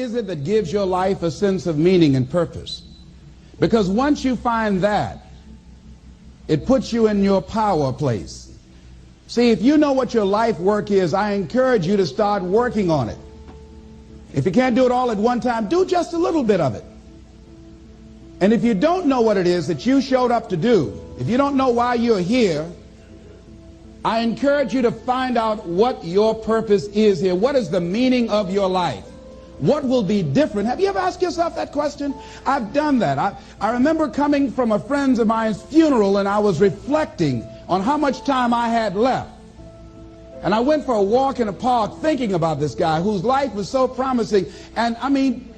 is it that gives your life a sense of meaning and purpose? Because once you find that, it puts you in your power place. See, if you know what your life work is, I encourage you to start working on it. If you can't do it all at one time, do just a little bit of it. And if you don't know what it is that you showed up to do, if you don't know why you're here, I encourage you to find out what your purpose is here. What is the meaning of your life? What will be different? Have you ever asked yourself that question? I've done that. I remember coming from a friend of mine's funeral, and I was reflecting on how much time I had left. And I went for a walk in a park thinking about this guy whose life was so promising. And I mean,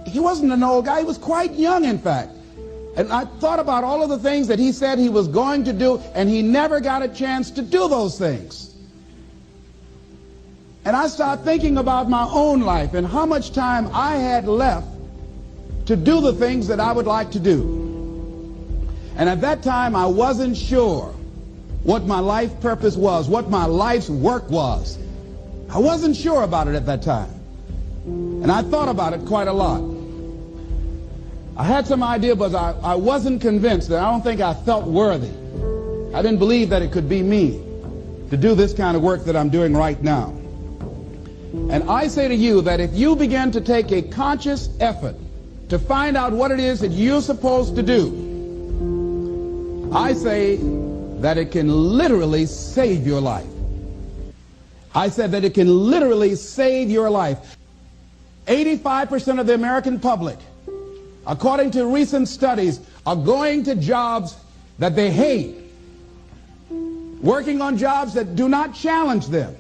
he wasn't an old guy. He was quite young, in fact. And I thought about all of the things that he said he was going to do, and he never got a chance to do those things. And I started thinking about my own life and how much time I had left to do the things that I would like to do. And at that time, I wasn't sure what my life purpose was, what my life's work was. I wasn't sure about it at that time. And I thought about it quite a lot. I had some idea, but I wasn't convinced. That I don't think I felt worthy. I didn't believe that it could be me to do this kind of work that I'm doing right now. And I say to you that if you begin to take a conscious effort to find out what it is that you're supposed to do, I say that it can literally save your life. I said that it can literally save your life. 85% of the American public, according to recent studies, are going to jobs that they hate, working on jobs that do not challenge them.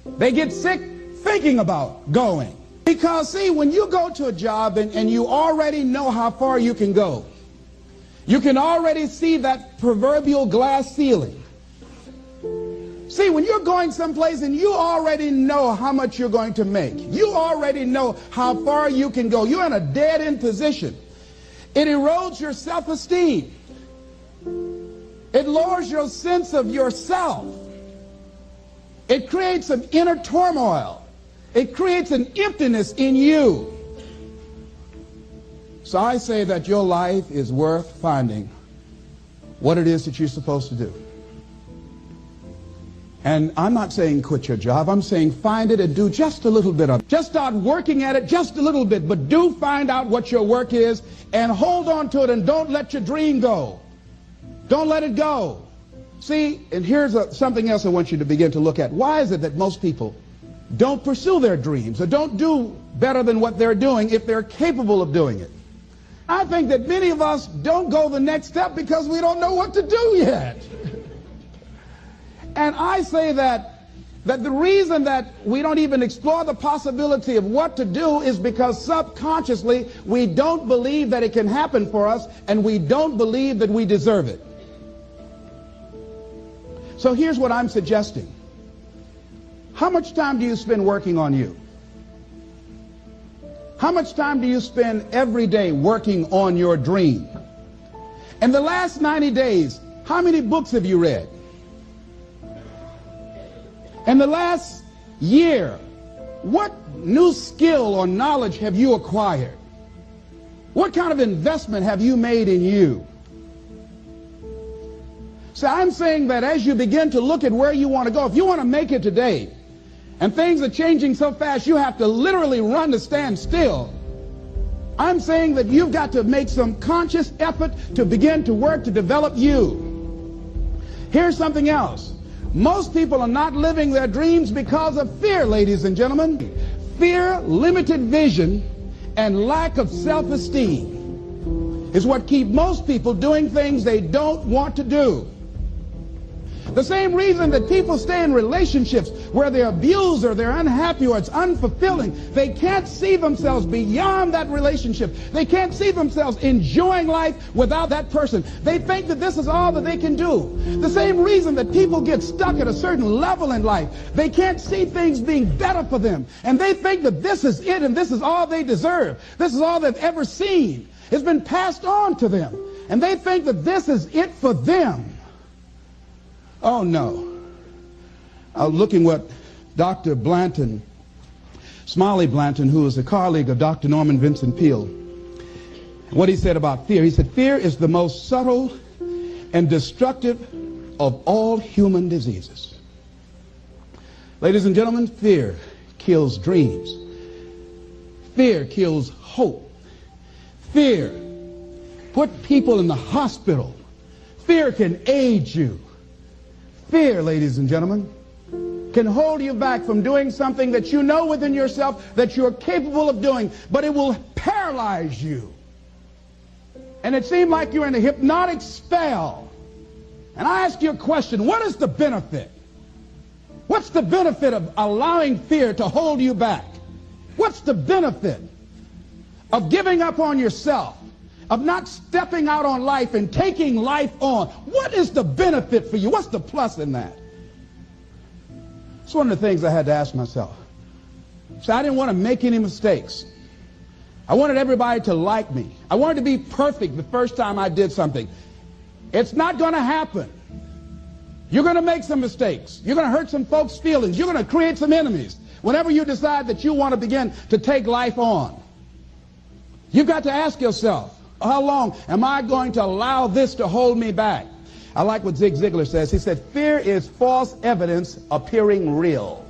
They get sick thinking about going. Because, see, when you go to a job and you already know how far you can go, you can already see that proverbial glass ceiling. See, when you're going someplace and you already know how much you're going to make, you already know how far you can go, you're in a dead-end position. It erodes your self-esteem. It lowers your sense of yourself. It creates an inner turmoil. It creates an emptiness in you. So I say that your life is worth finding what it is that you're supposed to do. And I'm not saying quit your job. I'm saying find it and do just a little bit of it. Just start working at it just a little bit, but do find out what your work is and hold on to it, and don't let your dream go. Don't let it go. See, and here's something else I want you to begin to look at. Why is it that most people don't pursue their dreams or don't do better than what they're doing if they're capable of doing it? I think that many of us don't go the next step because we don't know what to do yet. And I say that the reason that we don't even explore the possibility of what to do is because subconsciously we don't believe that it can happen for us, and we don't believe that we deserve it. So here's what I'm suggesting. How much time do you spend working on you? How much time do you spend every day working on your dream? In the last 90 days, how many books have you read? In the last year, what new skill or knowledge have you acquired? What kind of investment have you made in you? So I'm saying that as you begin to look at where you want to go, if you want to make it today, and things are changing so fast you have to literally run to stand still, I'm saying that you've got to make some conscious effort to begin to work to develop you. Here's something else. Most people are not living their dreams because of fear, ladies and gentlemen. Fear, limited vision, and lack of self-esteem is what keep most people doing things they don't want to do. The same reason that people stay in relationships where they're abused or they're unhappy or it's unfulfilling, they can't see themselves beyond that relationship. They can't see themselves enjoying life without that person. They think that this is all that they can do. The same reason that people get stuck at a certain level in life, they can't see things being better for them. And they think that this is it and this is all they deserve. This is all they've ever seen. It's been passed on to them. And they think that this is it for them. Oh no. Looking what Dr. Blanton Smiley Blanton, who is a colleague of Dr. Norman Vincent Peale, what he said about fear. He said, fear is the most subtle and destructive of all human diseases. Ladies and gentlemen, fear kills dreams. Fear kills hope. Fear put people in the hospital. Fear can age you. Fear, ladies and gentlemen, can hold you back from doing something that you know within yourself that you're capable of doing, but it will paralyze you. And it seemed like you're in a hypnotic spell. And I ask you a question, what is the benefit? What's the benefit of allowing fear to hold you back? What's the benefit of giving up on yourself, of not stepping out on life and taking life on? What is the benefit for you? What's the plus in that? It's one of the things I had to ask myself. So I didn't want to make any mistakes. I wanted everybody to like me. I wanted to be perfect the first time I did something. It's not going to happen. You're going to make some mistakes. You're going to hurt some folks' feelings. You're going to create some enemies whenever you decide that you want to begin to take life on. You've got to ask yourself, how long am I going to allow this to hold me back? I like what Zig Ziglar says. He said, fear is false evidence appearing real.